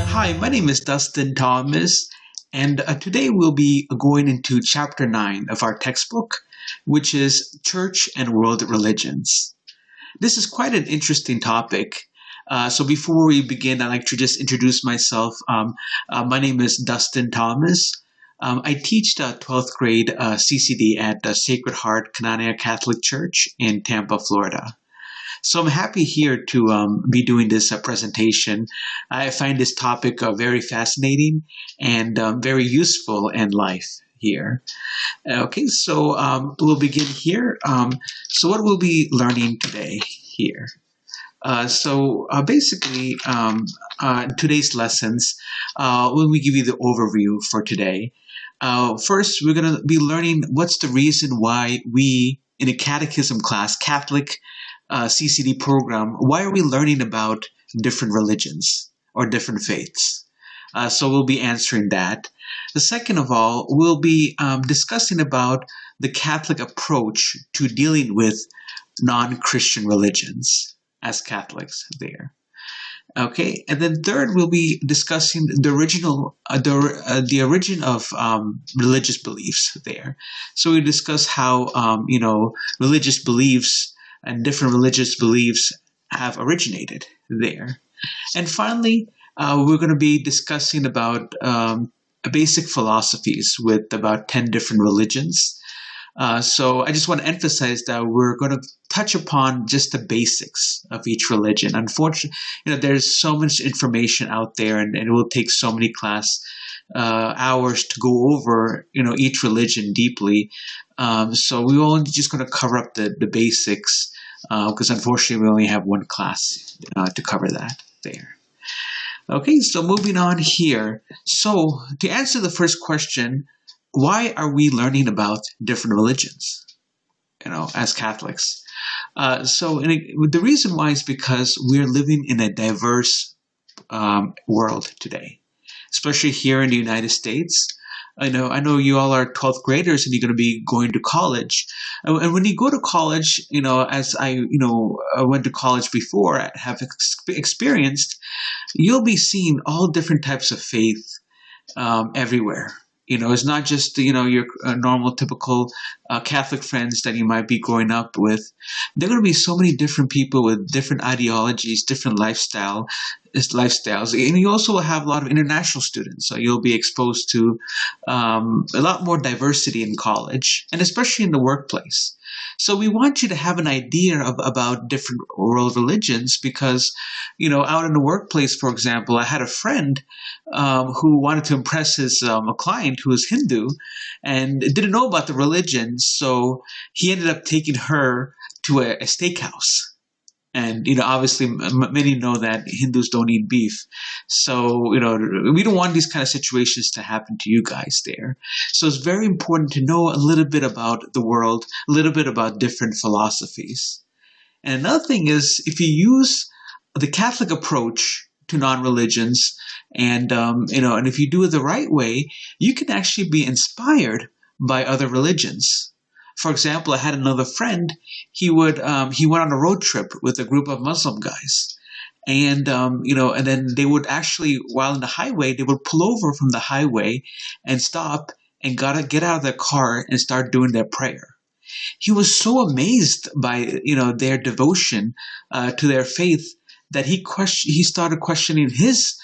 Hi, my name is Dustin Thomas, and today we'll be going into chapter 9 of our textbook, which is Church and World Religions. This is quite an interesting topic. So before we begin, I'd like to just introduce myself. My name is Dustin Thomas. I teach the 12th grade CCD at the Sacred Heart Cananea Catholic Church in Tampa, Florida. So I'm happy here to be doing this presentation. I find this topic very fascinating and very useful in life here. Okay, so we'll begin here. So what we'll be learning today here. Basically, today's lessons, when we give you the overview for today, first we're going to be learning what's the reason why we, in a catechism class, Catholic CCD program, why are we learning about different religions or different faiths? So we'll be answering that. The second of all, we'll be discussing about the Catholic approach to dealing with non-Christian religions as Catholics there. Okay, and then third, we'll be discussing the origin of religious beliefs there. So we discuss how religious beliefs and different religious beliefs have originated there. And finally, we're going to be discussing about basic philosophies with about 10 different religions. So I just want to emphasize that we're going to touch upon just the basics of each religion. Unfortunately, there's so much information out there, and it will take so many class hours to go over, each religion deeply. So we're only just going to cover up the basics, because unfortunately we only have one class to cover that there. Okay, so moving on here. So to answer the first question, why are we learning about different religions, as Catholics? The reason why is because we're living in a diverse world today, especially here in the United States. I know you all are 12th graders and you're going to be going to college. And when you go to college, as I went to college before, I have experienced, you'll be seeing all different types of faith everywhere. It's not just, your normal, typical Catholic friends that you might be growing up with. There are going to be so many different people with different ideologies, different lifestyles. And you also will have a lot of international students. So you'll be exposed to a lot more diversity in college, and especially in the workplace. So we want you to have an idea about different world religions because, out in the workplace, for example, I had a friend who wanted to impress his a client who was Hindu and didn't know about the religion. So he ended up taking her to a steakhouse. And, obviously many know that Hindus don't eat beef. So, we don't want these kind of situations to happen to you guys there. So it's very important to know a little bit about the world, a little bit about different philosophies. And another thing is, if you use the Catholic approach to non-religions and if you do it the right way, you can actually be inspired by other religions. For example, I had another friend. He went on a road trip with a group of Muslim guys, and and then they would actually, while in the highway, they would pull over from the highway and stop and get out of their car and start doing their prayer. He was so amazed by their devotion to their faith that he started questioning his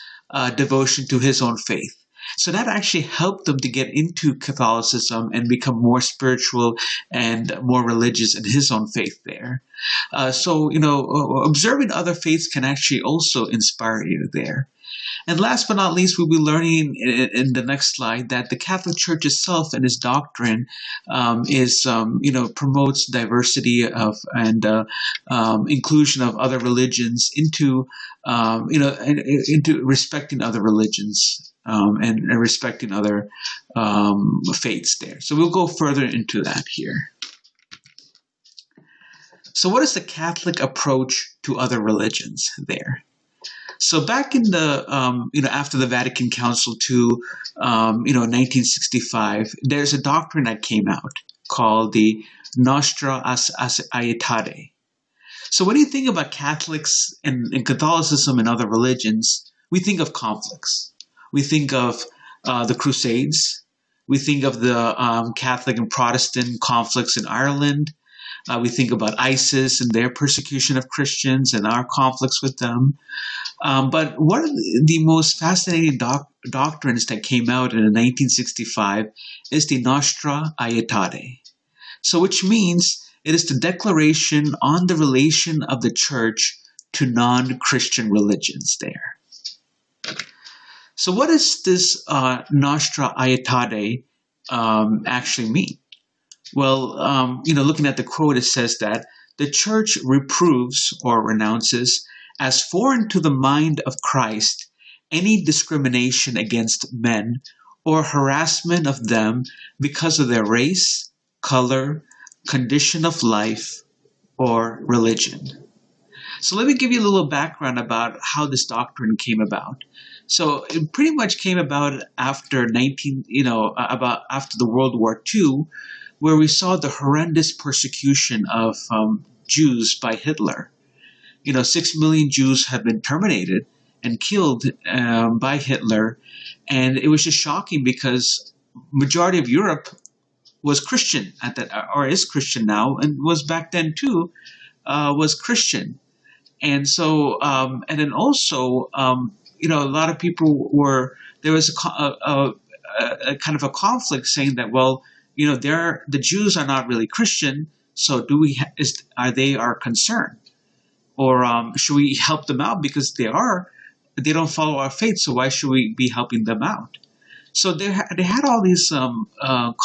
devotion to his own faith. So that actually helped them to get into Catholicism and become more spiritual and more religious in his own faith there. Observing other faiths can actually also inspire you there. And last but not least, we'll be learning in the next slide that the Catholic Church itself and its doctrine is, promotes diversity of and inclusion of other religions into, into respecting other religions and respecting other faiths there. So we'll go further into that here. So what is the Catholic approach to other religions there? So back in the, after the Vatican Council to, 1965, there's a doctrine that came out called the Nostra Aetate. So when you think about Catholics and Catholicism and other religions, we think of conflicts. We think of the Crusades. We think of the Catholic and Protestant conflicts in Ireland. We think about ISIS and their persecution of Christians and our conflicts with them. But one of the most fascinating doctrines that came out in 1965 is the Nostra Aetate. So which means it is the declaration on the relation of the church to non-Christian religions there. So what does this Nostra Aetate actually mean? Well, looking at the quote, it says that the church reproves or renounces as foreign to the mind of Christ any discrimination against men or harassment of them because of their race, color, condition of life, or religion. So let me give you a little background about how this doctrine came about. So it pretty much came about after after the World War II, where we saw the horrendous persecution of Jews by Hitler. 6 million Jews have been terminated and killed by Hitler, and it was just shocking because majority of Europe was Christian at that, or is Christian now, and was back then too, was Christian. And so, and then also, a lot of people there was a kind of a conflict saying that, well, the Jews are not really Christian, so are they our concern? Or should we help them out because they don't follow our faith, so why should we be helping them out? So they had all these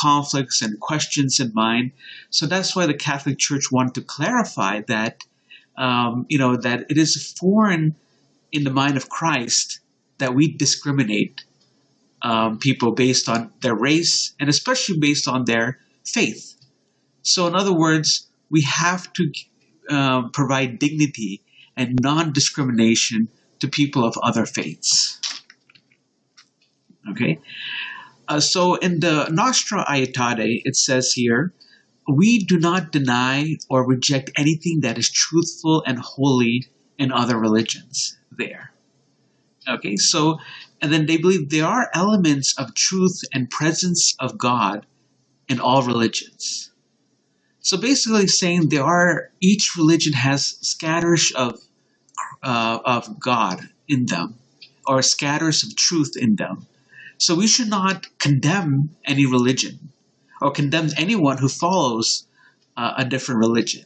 conflicts and questions in mind. So that's why the Catholic Church wanted to clarify that, that it is foreign in the mind of Christ that we discriminate people based on their race and especially based on their faith. So in other words, we have to provide dignity and non-discrimination to people of other faiths. Okay, so in the Nostra Aetate, it says here, we do not deny or reject anything that is truthful and holy in other religions there. Okay, so, and then they believe there are elements of truth and presence of God in all religions. So basically saying each religion has scatters of God in them, or scatters of truth in them. So we should not condemn any religion or condemn anyone who follows a different religion.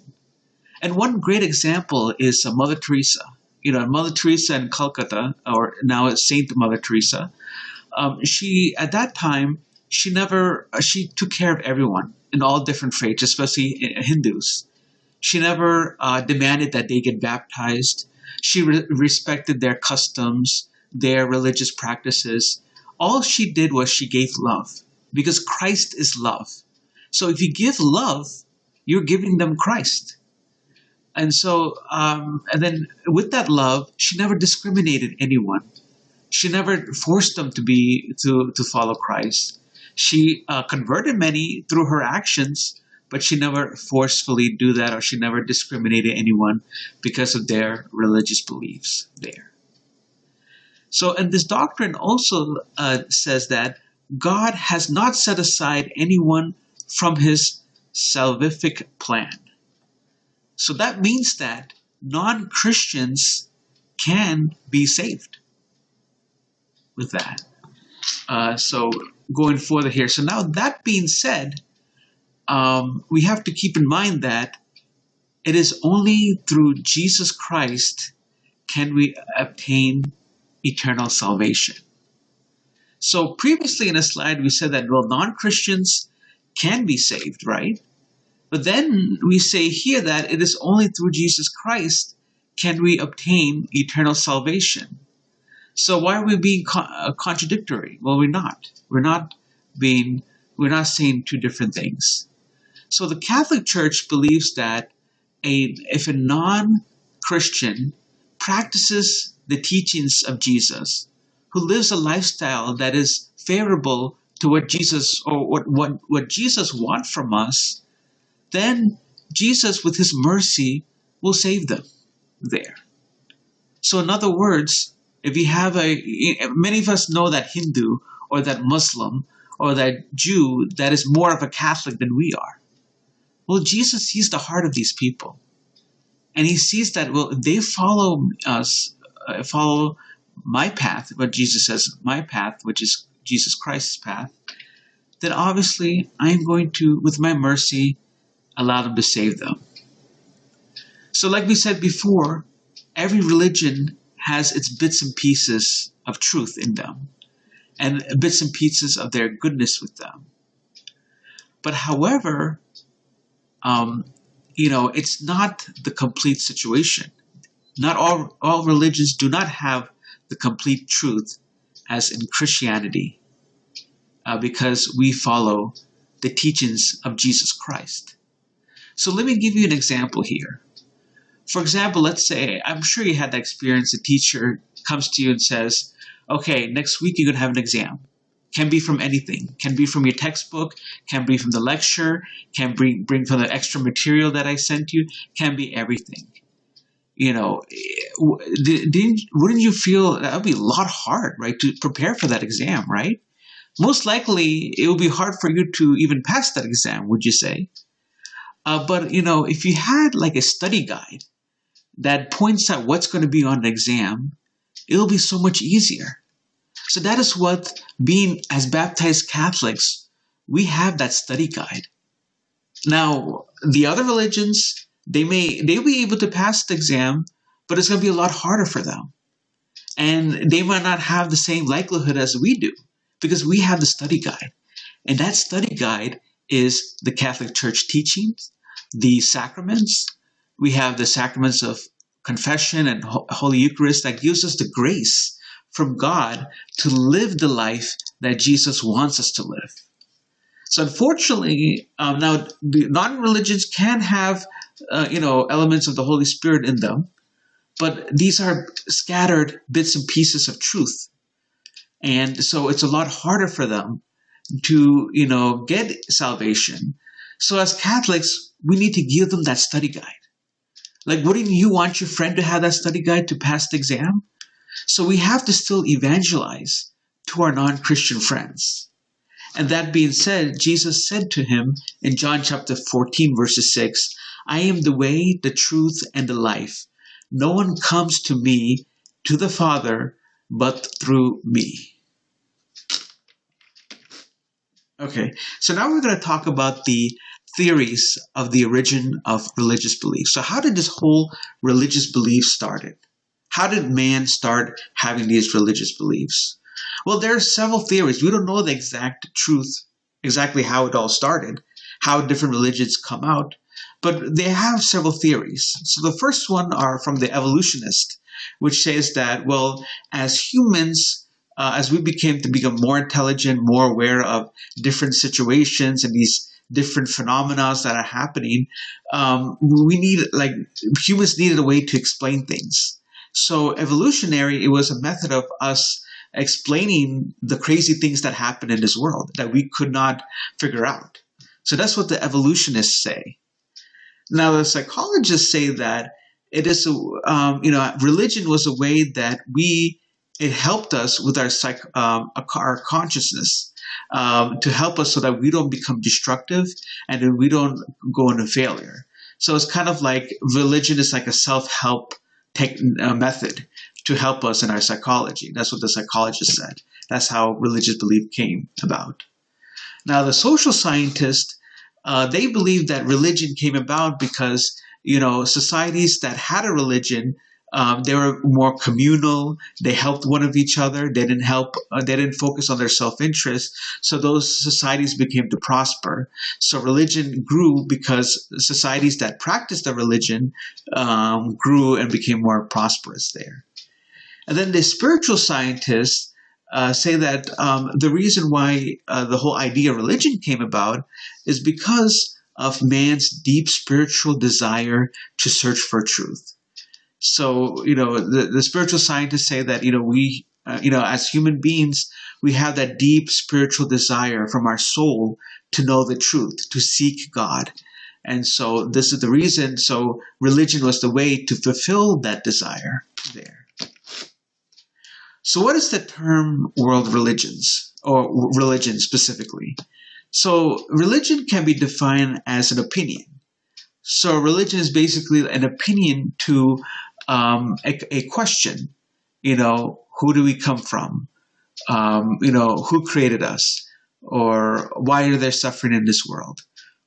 And one great example is Mother Teresa. Mother Teresa in Calcutta, or now it's Saint Mother Teresa. She at that time she took care of everyone in all different faiths, especially Hindus. She never demanded that they get baptized. She respected their customs, their religious practices. All she did was she gave love, because Christ is love. So if you give love, you're giving them Christ. And so, and then with that love, she never discriminated anyone. She never forced them to follow Christ. She converted many through her actions, but she never forcefully do that, or she never discriminated anyone because of their religious beliefs there. So, and this doctrine also says that God has not set aside anyone from his salvific plan. So that means that non-Christians can be saved with that. So going further here. So now that being said, we have to keep in mind that it is only through Jesus Christ can we obtain eternal salvation. So previously in a slide, we said that, well, non-Christians can be saved, right? But then we say here that it is only through Jesus Christ can we obtain eternal salvation. So why are we being contradictory? Well, we're not. We're not saying two different things. So the Catholic Church believes that if a non-Christian practices the teachings of Jesus, who lives a lifestyle that is favorable to what Jesus wants from us, then Jesus, with his mercy, will save them there. So in other words, if you have many of us know that Hindu or that Muslim or that Jew that is more of a Catholic than we are. Well, Jesus sees the heart of these people. And he sees that, well, if they follow us, follow my path, what Jesus says, my path, which is Jesus Christ's path, then obviously I'm going to, with my mercy, allow them to save them. So like we said before, every religion has its bits and pieces of truth in them and bits and pieces of their goodness with them. But however, it's not the complete situation. Not all religions do not have the complete truth as in Christianity because we follow the teachings of Jesus Christ. So let me give you an example here. For example, let's say, I'm sure you had that experience, a teacher comes to you and says, okay, next week you're going to have an exam. Can be from anything. Can be from your textbook, can be from the lecture, can bring from the extra material that I sent you, can be everything. Wouldn't you feel that would be a lot hard, right, to prepare for that exam, right? Most likely, it would be hard for you to even pass that exam, would you say? But if you had like a study guide that points out what's going to be on the exam, it'll be so much easier. So that is what, being as baptized Catholics, we have that study guide. Now, the other religions, they'll be able to pass the exam, but it's going to be a lot harder for them. And they might not have the same likelihood as we do because we have the study guide. And that study guide is the Catholic Church teachings, the sacraments. We have the sacraments of confession and Holy Eucharist that gives us the grace from God to live the life that Jesus wants us to live. So unfortunately, now the non-religions can have, elements of the Holy Spirit in them, but these are scattered bits and pieces of truth. And so it's a lot harder for them to, get salvation. So as Catholics, we need to give them that study guide. Like, wouldn't you want your friend to have that study guide to pass the exam? So we have to still evangelize to our non-Christian friends. And that being said, Jesus said to him in John chapter 14, verses 6, I am the way, the truth, and the life. No one comes to me, to the Father, but through me. Okay, so now we're going to talk about the theories of the origin of religious belief. So how did this whole religious belief started? How did man start having these religious beliefs? Well, there are several theories. We don't know the exact truth, exactly how it all started, how different religions come out, but they have several theories. So the first one are from the evolutionist, which says that, well, as humans, as we become more intelligent, more aware of different situations and these different phenomena that are happening, humans needed a way to explain things. So evolutionary, it was a method of us explaining the crazy things that happen in this world that we could not figure out. So that's what the evolutionists say. Now the psychologists say that it is, religion was a way that it helped us with our consciousness to help us so that we don't become destructive and then we don't go into failure. So it's kind of like religion is like a self-help method to help us in our psychology. That's what the psychologist said. That's how religious belief came about. Now, the social scientists, they believe that religion came about because, societies that had a religion They were more communal. They helped one of each other. They didn't help. They didn't focus on their self-interest. So those societies became to prosper. So religion grew because societies that practiced the religion grew and became more prosperous there. And then the spiritual scientists say that the reason why the whole idea of religion came about is because of man's deep spiritual desire to search for truth. So, the spiritual scientists say that, we, as human beings, we have that deep spiritual desire from our soul to know the truth, to seek God. And so this is the reason. So religion was the way to fulfill that desire there. So what is the term world religions, or religion specifically? So religion can be defined as an opinion. So religion is basically an opinion to a question. Who do we come from? Who created us? Or why are there suffering in this world?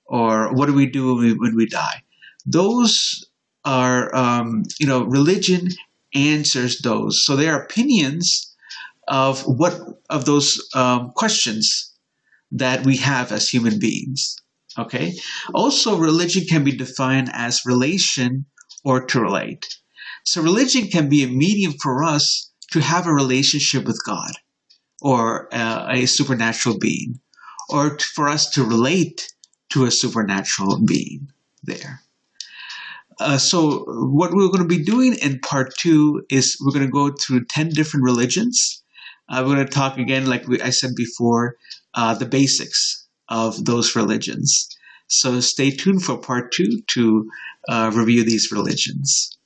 Or what do we do when we die? Those are, religion answers those. So there are opinions of those questions that we have as human beings. Okay. Also, religion can be defined as relation or to relate. So religion can be a medium for us to have a relationship with God or a supernatural being, or for us to relate to a supernatural being there. So what we're going to be doing in part 2 is we're going to go through 10 different religions. We're going to talk again, like I said before, the basics of those religions. So stay tuned for part 2 to review these religions.